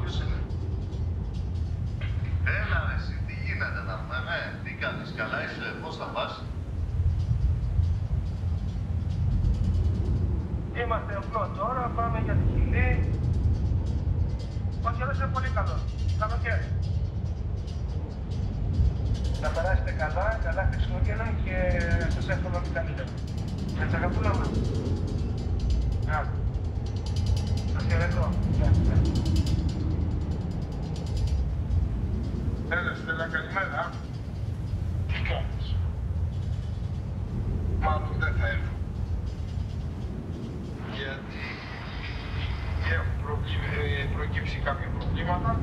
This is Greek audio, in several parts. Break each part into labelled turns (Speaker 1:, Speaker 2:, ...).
Speaker 1: ποιος είναι? Έλα ρε εσύ, τι γίνεται να πούμε, τι κάνεις, καλά είσαι, πώς θα πας?
Speaker 2: Είμαστε οπλό τώρα, πάμε για τη Χιλή. Ο καιρός είναι πολύ καλό. Καλοκαίρι. Να περάσετε καλά, καλά Χριστούγεννα και σας εύχομαι ό,τι καλύτερο. Έτσι αγαπούλα μου. Σας χαιρετώ. Έλα Στέλλα, καλημέρα. Τι κάνεις? Μάλλον δεν θα έρθω. Γιατί έχουν προκύψει κάποια προβλήματα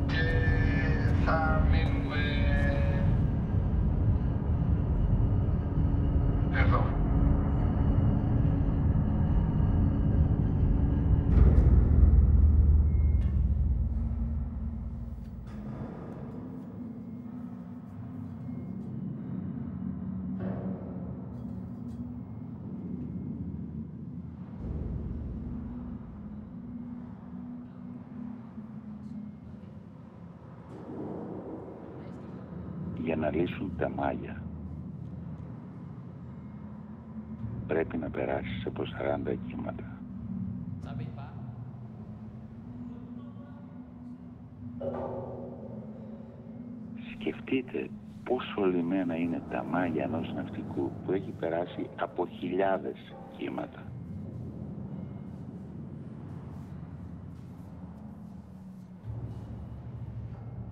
Speaker 2: και θα μείνουμε εδώ.
Speaker 3: Για να λύσουν τα μάλια πρέπει να περάσεις από 40 κύματα. Σκεφτείτε πόσο λιμένα είναι τα μάλια ενός ναυτικού που έχει περάσει από χιλιάδες κύματα.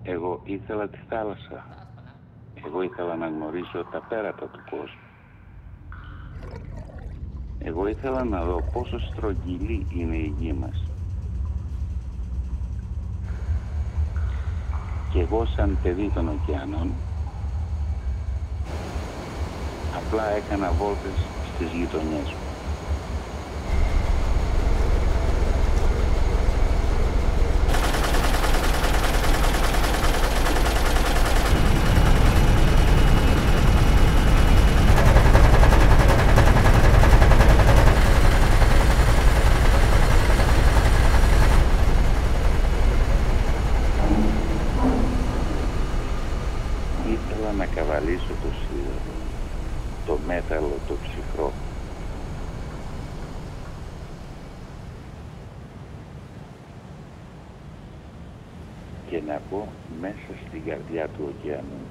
Speaker 3: Εγώ ήθελα τη θάλασσα. Εγώ ήθελα να γνωρίσω τα πέρατα του κόσμου. Εγώ ήθελα να δω πόσο στρογγυλή είναι η γη μας. Και εγώ σαν παιδί των ωκεανών απλά έκανα βόλτες στις γειτονιές μου. Να καβαλήσω το σίδερο, το μέταλλο, το ψυχρό. Και να μπω μέσα στην καρδιά του ωκεανού.